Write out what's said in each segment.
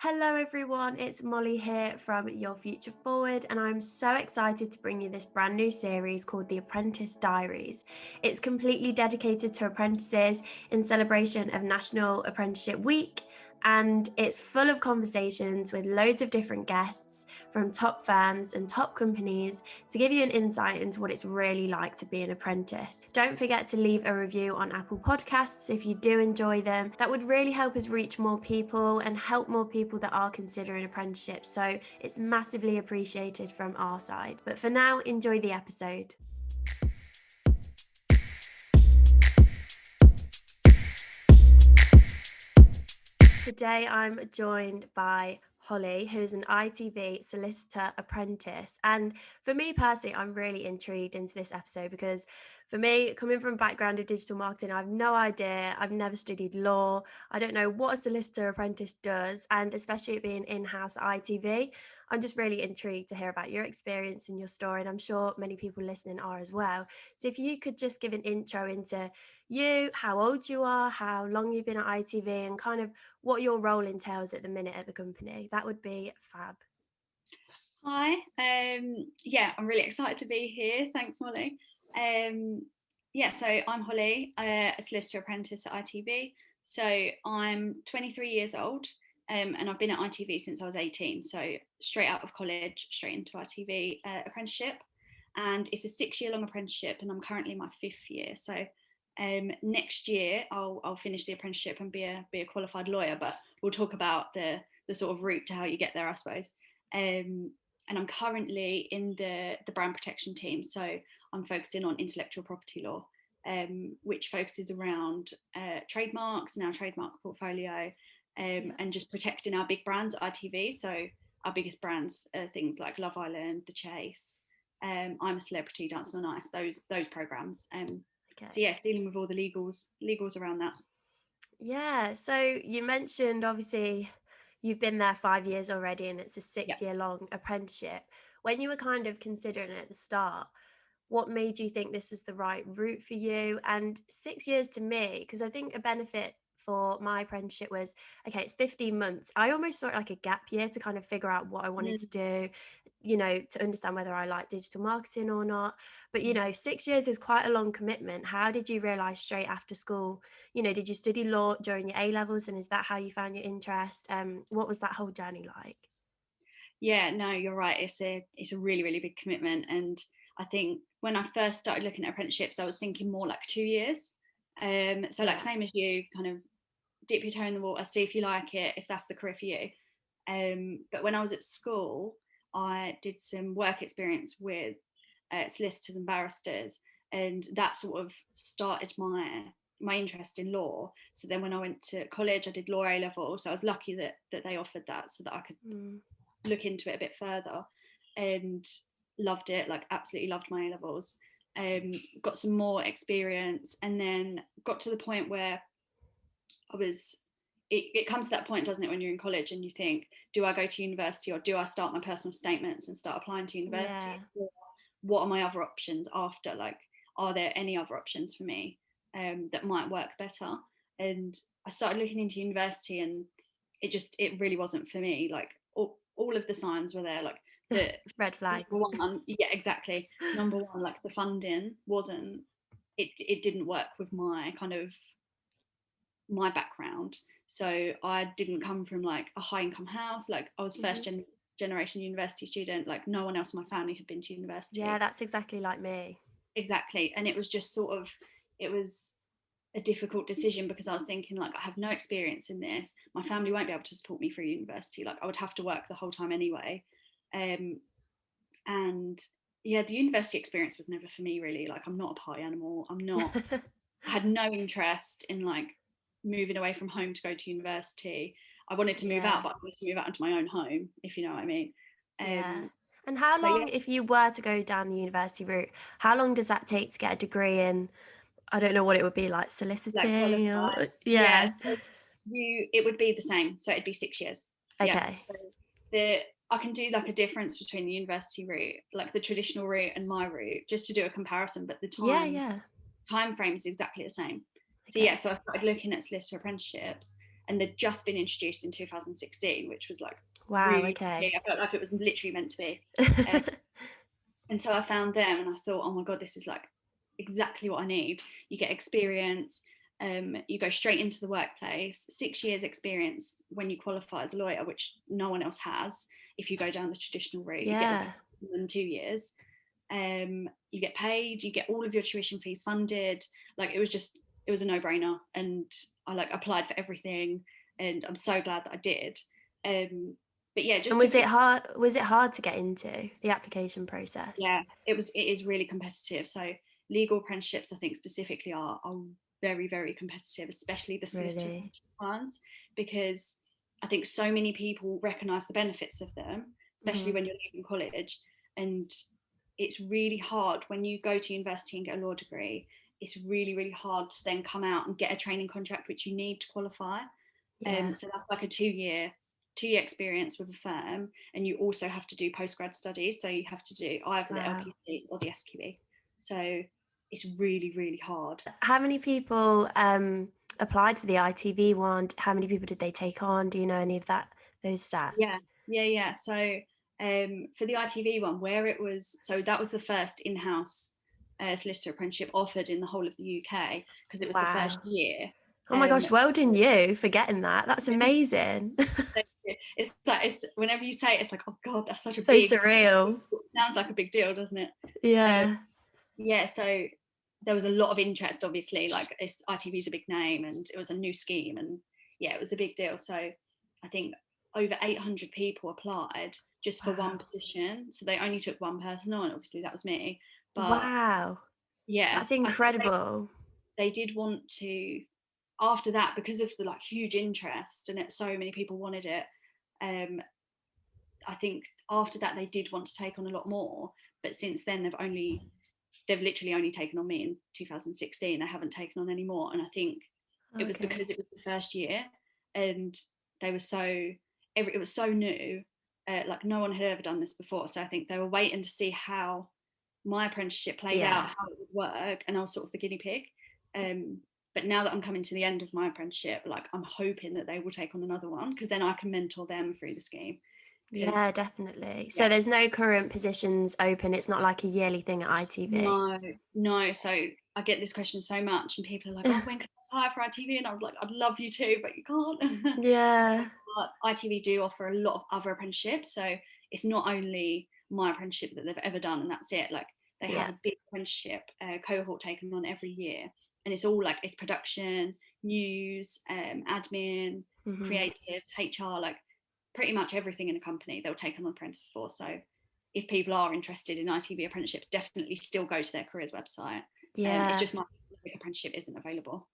Hello everyone, it's Molly here from Your Future Forward, and I'm so excited to bring you this brand new series called the Apprentice Diaries. It's completely dedicated to apprentices in celebration of National Apprenticeship Week, and it's full of conversations with loads of different guests from top firms and top companies to give you an insight into what it's really like to be an apprentice. Don't forget to leave a review on Apple Podcasts if you do enjoy them. That would really help us reach more people and help more people that are considering apprenticeship. So it's massively appreciated from our side. But for now, enjoy the episode. Today I'm joined by Holly, who's an ITV solicitor apprentice. And for me personally, I'm really intrigued into this episode because for me, coming from a background of digital marketing, I've no idea. I've never studied law. I don't know what a solicitor apprentice does. And especially it being in-house at ITV, I'm just really intrigued to hear about your experience and your story. And I'm sure many people listening are as well. So if you could just give an intro into you, how old you are, how long you've been at ITV, and kind of what your role entails at the minute at the company, that would be fab. Hi, I'm really excited to be here. Thanks, Molly. So I'm Holly, a solicitor apprentice at ITV. So I'm 23 years old, and I've been at ITV since I was 18. So straight out of college, straight into ITV apprenticeship, and it's a 6-year long apprenticeship, and I'm currently in my 5th year. So next year I'll finish the apprenticeship and be a qualified lawyer. But we'll talk about the sort of route to how you get there, I suppose. And I'm currently in the brand protection team. So I'm focusing on intellectual property law, which focuses around trademarks and our trademark portfolio, and just protecting our big brands at ITV. So our biggest brands are things like Love Island, The Chase, I'm a Celebrity, Dancing on Ice, those programs. So yes, dealing with all the legals around that. Yeah, so you mentioned obviously you've been there 5 years already and it's a 6 year long apprenticeship. When you were kind of considering it at the start, what made you think this was the right route for you? And 6 years to me, because I think a benefit for my apprenticeship was, okay, it's 15 months. I almost saw it like a gap year to kind of figure out what I wanted to do, to understand whether I like digital marketing or not. But, 6 years is quite a long commitment. How did you realize straight after school, did you study law during your A levels, and is that how you found your interest? What was that whole journey like? Yeah, no, you're right. It's a really, really big commitment. And I think when I first started looking at apprenticeships, I was thinking more like 2 years. Like same as you, kind of dip your toe in the water, see if you like it, if that's the career for you. But when I was at school, I did some work experience with solicitors and barristers, and that sort of started my interest in law. So then when I went to college, I did law A level. So I was lucky that they offered that so that I could look into it a bit further, and loved it, like absolutely loved my A levels. Got some more experience, and then got to the point where it comes to that point, doesn't it, when you're in college and you think, do I go to university or do I start my personal statements and start applying to university? Or what are my other options after? Like, are there any other options for me that might work better? And I started looking into university, and it really wasn't for me. Like all of the signs were there, like the red flags. Number one, yeah, exactly. Number one, like the funding wasn't, it didn't work with my kind of my background. So I didn't come from like a high income house. Like I was first generation university student. Like no one else in my family had been to university. Yeah, that's exactly like me. Exactly. And it was just sort of, it was a difficult decision because I was thinking, like, I have no experience in this. My family won't be able to support me through university. Like I would have to work the whole time anyway. And yeah, the university experience was never for me really. Like I'm not a party animal. I had no interest in like moving away from home to go to university. I wanted to move out, but I wanted to move out into my own home, if you know what I mean. Yeah. And how long, if you were to go down the university route, how long does that take to get a degree in, I don't know what it would be, like soliciting? Like so it would be the same. So it'd be 6 years. Okay. So I can do like a difference between the university route, like the traditional route, and my route, just to do a comparison. But the time frame is exactly the same. So Okay. so I started looking at solicitor apprenticeships, and they'd just been introduced in 2016, which was like Wow, really, okay. I felt like it was literally meant to be. And so I found them and I thought, oh my God, this is like exactly what I need. You get experience, you go straight into the workplace, 6 years experience when you qualify as a lawyer, which no one else has. If you go down the traditional route, you get like Yeah. in 2 years. You get paid, you get all of your tuition fees funded. Like it was a no-brainer, and I like applied for everything, and I'm so glad that I did. But yeah, And just was took it it. hard? Was it hard to get into the application process? Yeah, it is really competitive. So legal apprenticeships, I think specifically, are very, very competitive, especially the solicitor Really? apprenticeship ones, because I think so many people recognise the benefits of them, especially Hmm. when you're leaving college. And it's really hard when you go to university and get a law degree. It's really, really hard to then come out and get a training contract, which you need to qualify. Yeah. So that's like a two-year experience with a firm, and you also have to do postgrad studies. So you have to do either the Wow. LPC or the SQE. So it's really, really hard. How many people applied for the ITV one? How many people did they take on? Do you know any of those Yeah, stats? yeah. So for the ITV one, where it was, so that was the first in-house solicitor apprenticeship offered in the whole of the UK, because it was the first Wow. year. Oh my Um, gosh, well done you for getting that. That's amazing. it's like, it's whenever you say it, it's like, oh God, that's such a So big, surreal. it sounds like a big deal, doesn't it? Um, Yeah. yeah, so there was a lot of interest, obviously, like ITV is a big name and it was a new scheme, and yeah, it was a big deal. So I think over 800 people applied just for one Wow. position, so they only took one person on. Obviously that was me, but Wow. yeah, That's I think incredible. they did want to, after that, because of the like huge interest and so many people wanted it. I think after that they did want to take on a lot more, but since then they've literally only taken on me in 2016. They haven't taken on any more, and I think it was Okay. because it was the first year, and they were it was so new. Like no one had ever done this before, so I think they were waiting to see how my apprenticeship played out, Yeah. how it would work, and I was sort of the guinea pig. But now that I'm coming to the end of my apprenticeship, like I'm hoping that they will take on another one, because then I can mentor them through the scheme. Because Yeah, definitely. So yeah, there's no current positions open. It's not like a yearly thing at ITV. no, no. So I get this question so much, and people are like, "Oh, when can I apply for ITV?" And I was like, "I'd love you to, but you can't." Yeah. But ITV do offer a lot of other apprenticeships, so it's not only my apprenticeship that they've ever done, and that's it. Like they have Yeah. a big apprenticeship cohort taken on every year, and it's all like it's production, news, admin, Hmm. creatives, HR, like pretty much everything in a company they'll take on apprentices for. So if people are interested in ITV apprenticeships, definitely still go to their careers website. It's Yeah. just my apprenticeship isn't available.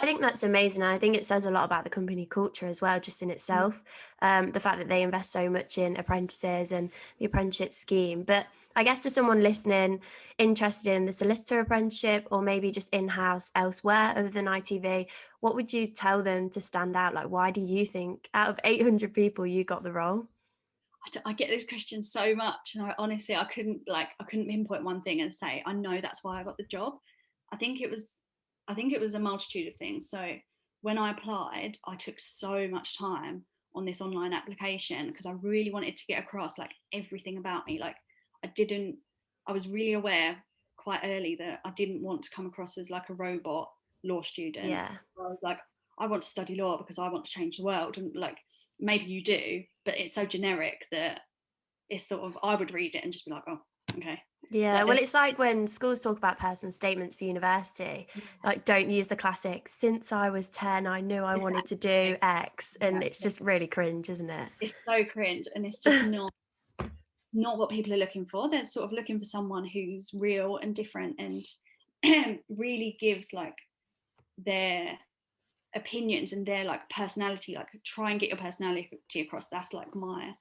I think that's amazing. And I think it says a lot about the company culture as well, just in itself. The fact that they invest so much in apprentices and the apprenticeship scheme. But I guess to someone listening interested in the solicitor apprenticeship or maybe just in-house elsewhere other than ITV, what would you tell them to stand out? Like, why do you think out of 800 people you got the role? I get this question so much, and I couldn't pinpoint one thing and say I know that's why I got the job. I think it was a multitude of things. So when I applied, I took so much time on this online application because I really wanted to get across like everything about me. Like I was really aware quite early that I didn't want to come across as like a robot law student. Yeah. I was like, I want to study law because I want to change the world, and like maybe you do, but it's so generic that it's sort of, I would read it and just be like, oh, okay. Yeah, Like well, it's like when schools talk about personal statements for university, like don't use the classic, since I was 10, I knew I wanted to do exactly, X. And it's exactly. just really cringe, isn't it? It's so cringe, and it's just not what people are looking for. They're sort of looking for someone who's real and different and really gives like their opinions and their like personality. Like try and get your personality across. That's like my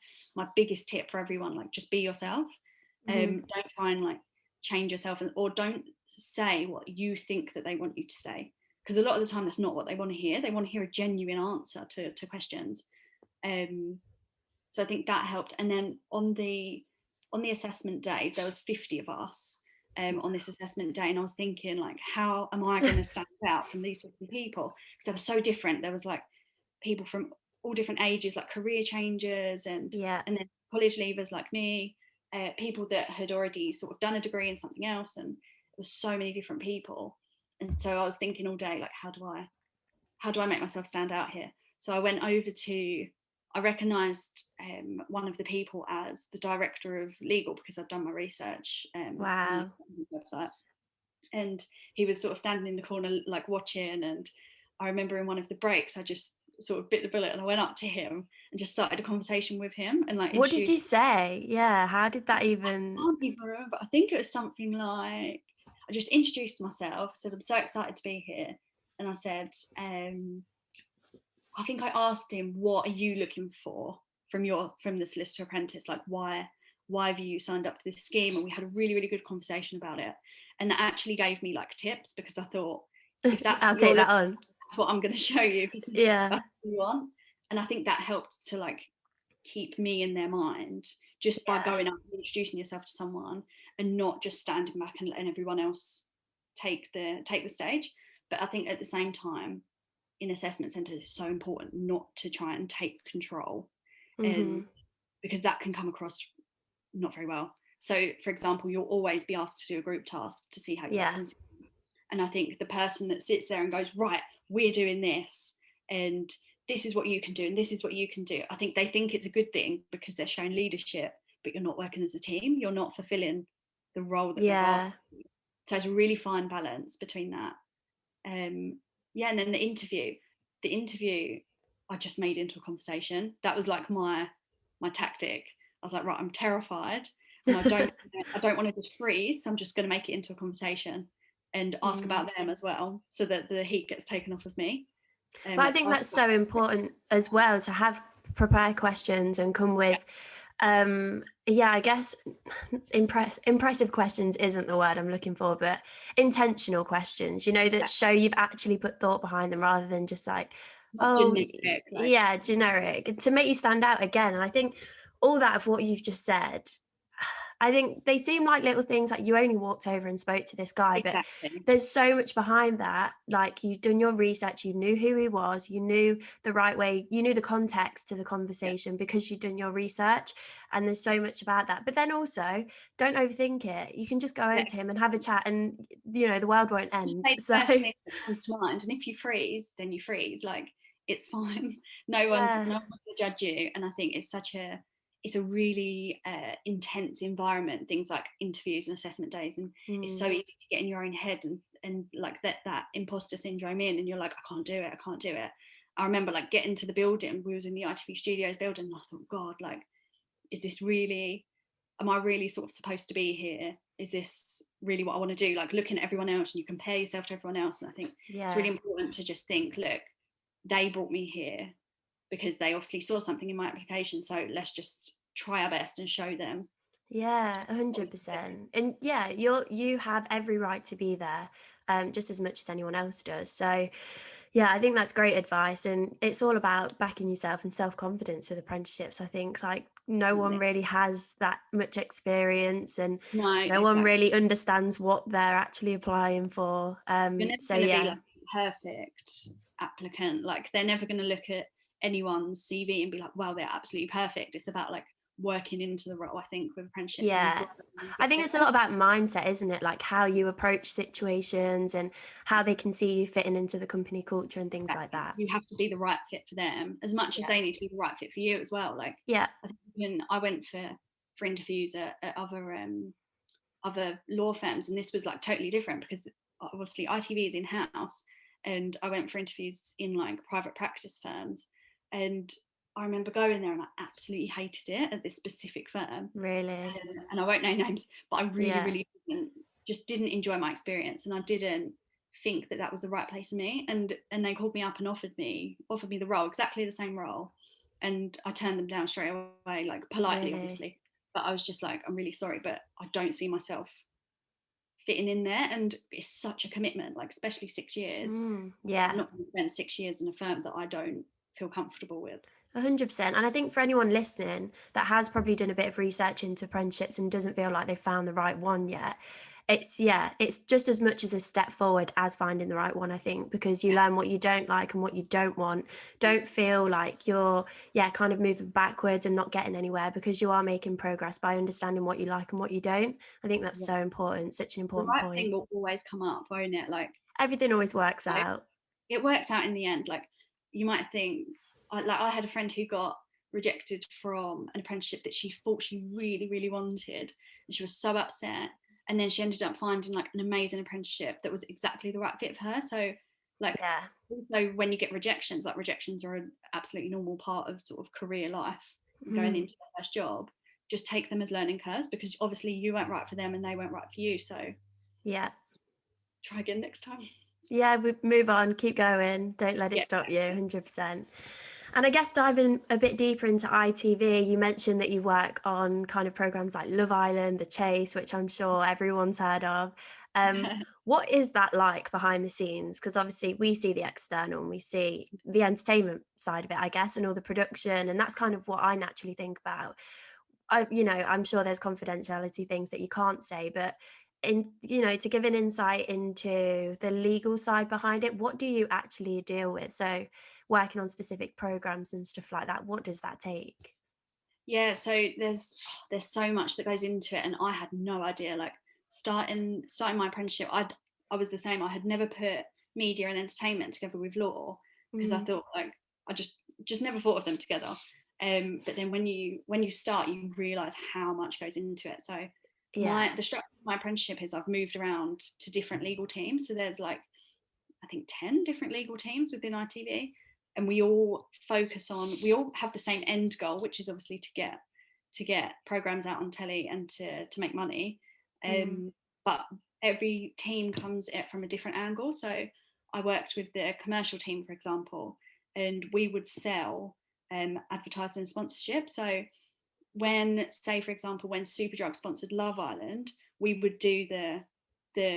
biggest tip for everyone. Like just be yourself. Mhm. Don't try and like change yourself, or don't say what you think that they want you to say, because a lot of the time that's not what they want to hear. They want to hear a genuine answer to questions. So I think that helped. And then on the assessment day, there was 50 of us on this assessment day, and I was thinking like, how am I going to stand out from these 50 people? Because they were so different. There was like people from all different ages, like career changers Yeah. and then college leavers like me, people that had already sort of done a degree in something else, and there was so many different people. And so I was thinking all day, like, how do I make myself stand out here? So I went over to, I recognised one of the people as the director of legal because I'd done my research on Wow. his website, and he was sort of standing in the corner like watching. And I remember in one of the breaks I just sort of bit the bullet and I went up to him and just started a conversation with him and like What did you introduced. say? Yeah, how did that I even? can't even remember. I think it was something like, I just introduced myself. I said I'm so excited to be here, and I said, I think I asked him, what are you looking for from the solicitor apprentice? Like, why have you signed up to this scheme? And we had a really, really good conversation about it. And that actually gave me like tips, because I thought, if that's I'll what you're take that looking on. for, that's what I'm going to show you, because Yeah. that's what you want. And I think that helped to like keep me in their mind, just by Yeah. going up and introducing yourself to someone and not just standing back and letting everyone else take the stage. But I think at the same time, in assessment centres, it's so important not to try and take control, and Mhm. because that can come across not very well. So for example, you'll always be asked to do a group task to see how you Yeah. represent, and I think the person that sits there and goes, right, we're doing this, and this is what you can do, and this is what you can do, I think they think it's a good thing because they're showing leadership, but you're not working as a team, you're not fulfilling the role that they've asked. Yeah. So it's a really fine balance between that. Yeah, and then the interview I just made into a conversation. That was like my tactic. I was like, right, I'm terrified and I don't want to just freeze, so I'm just going to make it into a conversation and ask Mm. about them as well, so that the heat gets taken off of me. But I Let's think ask that's about so important as well, to have prepared questions and come yeah, with yeah, I guess impressive questions isn't the word I'm looking for, but intentional questions, that yeah, show you've actually put thought behind them, rather than just like, not oh generic, like yeah, generic, to make you stand out again. And I think all that of what you've just said, I think they seem like little things, like you only walked over and spoke to this guy, but exactly. there's so much behind that. Like, you've done your research, you knew who he was, you knew the right way, you knew the context to the Yeah, conversation because you've done your research. And there's so much about that. But then also, don't overthink it. You can just go over yeah. to him and have a chat, and the world won't Just end. say So the first thing that comes to mind, and if you freeze, then you freeze. Like, it's fine. yeah. No one's going to judge you. And I think it's a really intense environment. Things like interviews and assessment days, and it's so Mm. easy to get in your own head and like that imposter syndrome in, and you're like, I can't do it. I can't do it. I remember like getting to the building. We was in the ITV studios building, and I thought, God, like, is this really, am I really sort of supposed to be here? Is this really what I want to do? Like, looking at everyone else, and you compare yourself to everyone else. And I think it's really Yeah. important to just think, look, they brought me here because they obviously saw something in my application. So let's just try our best and show them Yeah, what we can do. 100%. And yeah, you have every right to be there, just as much as anyone else does. So yeah, I think that's great advice. And it's all about backing yourself and self-confidence with apprenticeships. I think, like, no one Definitely. really has that much experience, and No, no one exactly. really understands what they're actually applying for. You're never So going to be yeah. like a perfect applicant. Like, they're never going to look at anyone's CV and be like, wow, they're absolutely perfect. It's about like working into the role, I think, with apprenticeships, and you Yeah. grow and you I get think it's a better. lot about mindset, isn't it? Like how you approach situations and how they can see you fitting into the company culture and things like Exactly. that. You have to be the right fit for them as much as Yeah. they need to be the right fit for you as well. Like, Yeah. I think when I went for interviews at other law firms, and this was like totally different because obviously ITV is in house, and I went for interviews in like private practice firms, and I remember going there and I absolutely hated it at this specific firm, Really. and I won't name names, but I really, Yeah. really didn't enjoy my experience, and I didn't think that was the right place for me. And they called me up and offered me the role, exactly the same role, and I turned them down straight away, like politely, Really. obviously. But I was just like, I'm really sorry, but I don't see myself fitting in there, and it's such a commitment, like especially 6 years. I'm Yeah. not going to spend 6 years in a firm that I don't feel comfortable with. 100%. And I think for anyone listening that has probably done a bit of research into apprenticeships and doesn't feel like they've found the right one yet, It's just as much as a step forward as finding the right one, I think, because you learn what you don't like and what you don't want. Don't feel like you're kind of moving backwards and not getting anywhere, because you are making progress by understanding what you like and what you don't. I think that's Yeah. so important, such an The important right point. thing will always come up, won't it? Like, Everything always works like, out. it works out in the end. Like, you might think, I had a friend who got rejected from an apprenticeship that she thought she really, really wanted, and she was so upset. And then she ended up finding like an amazing apprenticeship that was exactly the right fit for her. So, like, Yeah. also when you get rejections, like rejections are an absolutely normal part of sort of career life and going Mm. into their first job. Just take them as learning curves, because obviously you weren't right for them and they weren't right for you. So Yeah. try again next time. Yeah, we move on, keep going, don't let it Yeah. stop you, 100%. And I guess diving a bit deeper into ITV, you mentioned that you work on kind of programs like Love Island, The Chase, which I'm sure everyone's heard of. What is that like behind the scenes? Because obviously we see the external and we see the entertainment side of it, I guess, and all the production, and that's kind of what I naturally think about. I'm sure there's confidentiality things that you can't say, but to give an insight into the legal side behind it, what do you actually deal with? So working on specific programs and stuff like that, what does that take? Yeah, so there's so much that goes into it, and I had no idea. Like, starting my apprenticeship, I was the same. I had never put media and entertainment together with law, because I Mm, thought, like, I just never thought of them together. But then when you start, you realise how much goes into it. So yeah. the structure of my apprenticeship is I've moved around to different legal teams. So there's like, I think, 10 different legal teams within ITV, and we all have the same end goal, which is obviously to get programs out on telly and to make money. Mm, But every team comes at it from a different angle. So I worked with the commercial team, for example, and we would sell advertising and sponsorship. So when, say for example, when Superdrug sponsored Love Island, we would do the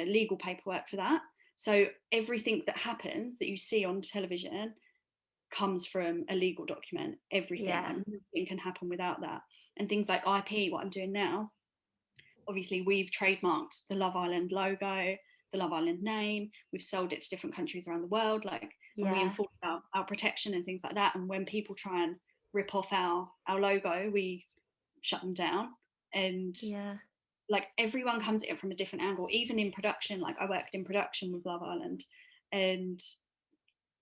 legal paperwork for that. So everything that happens that you see on television comes from a legal document. Everything, yeah. like, nothing can happen without that. And things like IP, what I'm doing now, obviously we've trademarked the Love Island logo, the Love Island name. We've sold it to different countries around the world, like, and we Yeah. enforce our protection and things like that. And when people try and rip off our logo, we shut them down. And Yeah. like, everyone comes at it from a different angle. Even in production, like, I worked in production with Love Island, and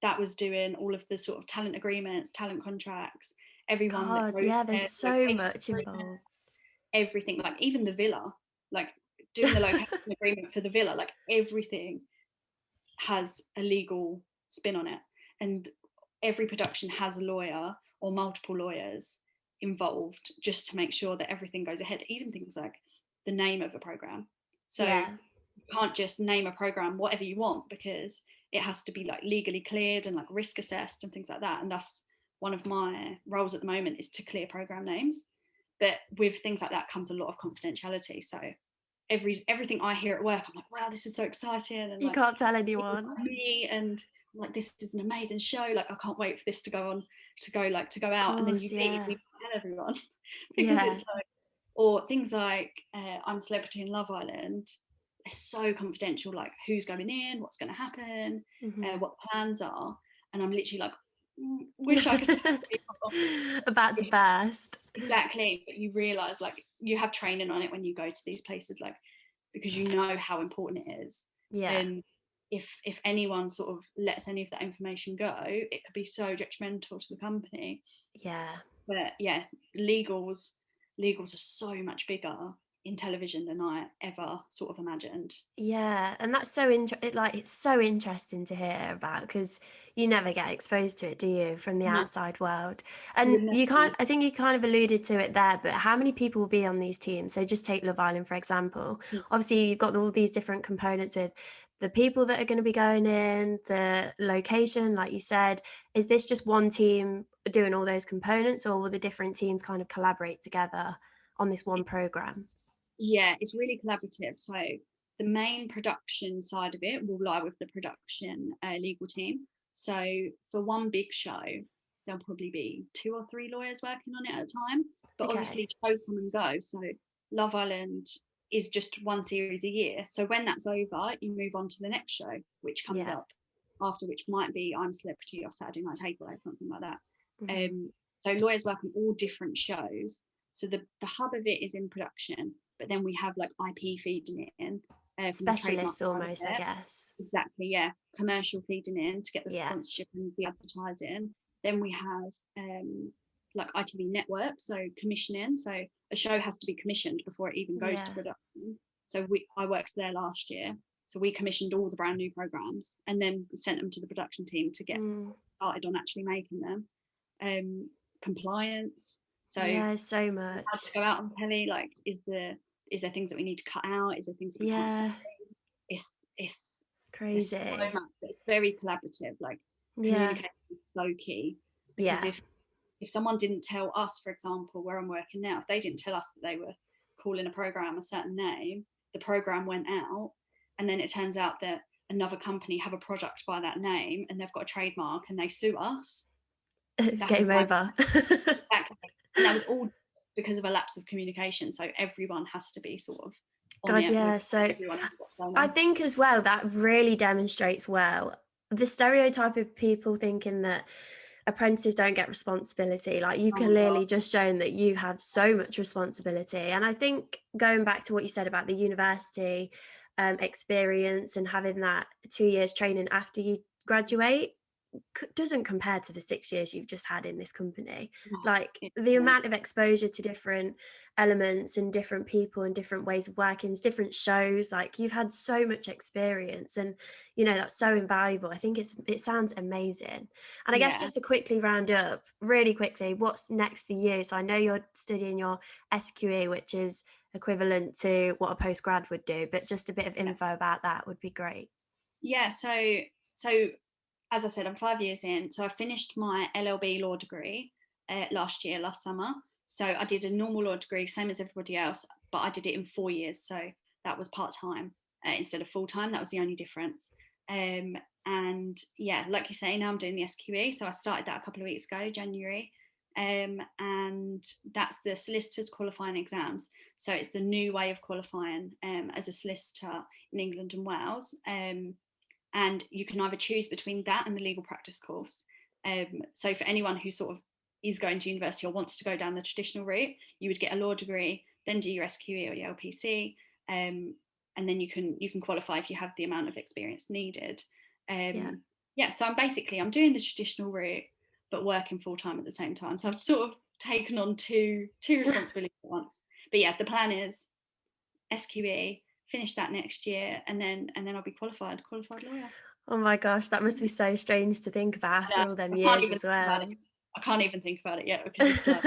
that was doing all of the sort of talent agreements, talent contracts, everyone that God, goes yeah, there's there, so location much agreement, involved. everything, like even the villa, like doing the location agreement for the villa, like everything has a legal spin on it. And every production has a lawyer or multiple lawyers involved, just to make sure that everything goes ahead, even things like the name of a program. So Yeah. you can't just name a program whatever you want, because it has to be like legally cleared and like risk assessed and things like that. And that's one of my roles at the moment, is to clear program names. But with things like that comes a lot of confidentiality. So everything I hear at work, I'm like, wow, this is so exciting, and You like, can't tell people anyone. like me, and I'm like, this is an amazing show. Like, I can't wait for this to go on, to go Of out, and then you course, leave and yeah. you tell everyone because Yeah. it's like, or things like I'm a Celebrity in Love Island. It's so confidential, like who's going in, what's going to happen, Hmm. what the plans are, and I'm literally like, wish I could tell people. About to burst. Exactly, but you realize, like, you have training on it when you go to these places, like, because you know how important it is. Yeah. And if anyone sort of lets any of that information go, it could be so detrimental to the company. Yeah. But yeah, legals legals are so much bigger in television than I ever sort of imagined. Yeah, and that's so it's so interesting to hear about, because you never get exposed to it, do you, from the No, outside world? you And would never you know. can't, I think you kind of alluded to it there, but how many people will be on these teams? So just take Love Island, for example. Obviously, you've got all these different components with the people that are going to be going in, the location, like you said. Is this just one team doing all those components, or will the different teams kind of collaborate together on this one program? Yeah, it's really collaborative. So the main production side of it will lie with the production legal team. So for one big show, there'll probably be 2 or 3 lawyers working on it at a time. But Okay. obviously, shows come and go. So Love Island is just one series a year. So when that's over, you move on to the next show, which comes up after, which might be I'm Celebrity or Saturday Night Takeaway, something like that. So lawyers work on all different shows. So the hub of it is in production, but then we have like IP feeding in. Specialists almost, I guess. Exactly, yeah. Commercial feeding in to get the sponsorship and the advertising. Then we have like ITV network, so commissioning. So a show has to be commissioned before it even goes to production. So I worked there last year. So we commissioned all the brand new programs and then sent them to the production team to get started on actually making them. Compliance. So so much. How to go out on telly, like is there things that we need to cut out? Is there things that we can't say? It's crazy. So much, but it's very collaborative. Like communication is so key. Because if someone didn't tell us, for example, where I'm working now, if they didn't tell us that they were calling a program a certain name, the program went out, and then it turns out that another company have a product by that name and they've got a trademark and they sue us. It's game over. Exactly. And that was all because of a lapse of communication. So everyone has to be sort of so I think as well that really demonstrates well the stereotype of people thinking that apprentices don't get responsibility. Like you clearly just shown that you have so much responsibility. And I think going back to what you said about the university experience and having that 2 years training after you graduate doesn't compare to the 6 years you've just had in this company. Like the amount of exposure to different elements and different people and different ways of working, different shows, like you've had so much experience, and you know that's so invaluable. I think it sounds amazing. And I guess just to quickly round up really quickly, what's next for you? So I know you're studying your SQE, which is equivalent to what a postgrad would do, but just a bit of info about that would be great. So as I said, I'm 5 years in. So I finished my LLB law degree last summer. So I did a normal law degree, same as everybody else, but I did it in 4 years. So that was part-time instead of full-time. That was the only difference. And like you say, now I'm doing the SQE. So I started that a couple of weeks ago, January. And that's the solicitor's qualifying exams. So it's the new way of qualifying as a solicitor in England and Wales. And you can either choose between that and the legal practice course. So for anyone who sort of is going to university or wants to go down the traditional route, you would get a law degree, then do your SQE or your LPC, and then you can qualify if you have the amount of experience needed. So I'm doing the traditional route, but working full time at the same time. So I've sort of taken on two responsibilities at once. But yeah, the plan is SQE, finish that next year, and then I'll be qualified lawyer. Oh my gosh, that must be so strange to think about after all them years as well. I can't even think about it yet because it's like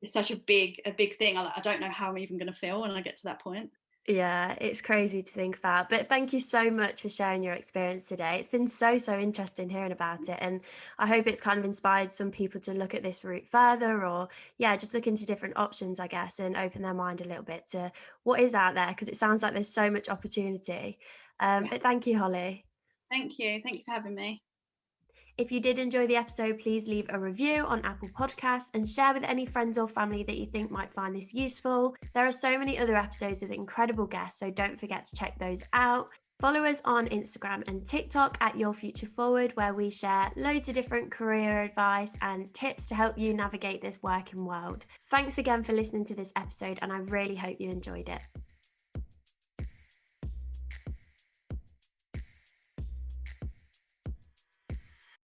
it's such a big thing. I don't know how I'm even going to feel when I get to that point. Yeah, it's crazy to think about. But thank you so much for sharing your experience today. It's been so interesting hearing about it. And I hope it's kind of inspired some people to look at this route further, or just look into different options, I guess, and open their mind a little bit to what is out there, because it sounds like there's so much opportunity. But thank you, Holly. Thank you for having me. If you did enjoy the episode, please leave a review on Apple Podcasts and share with any friends or family that you think might find this useful. There are so many other episodes with incredible guests, so don't forget to check those out. Follow us on Instagram and TikTok at Your Future Forward, where we share loads of different career advice and tips to help you navigate this working world. Thanks again for listening to this episode, and I really hope you enjoyed it.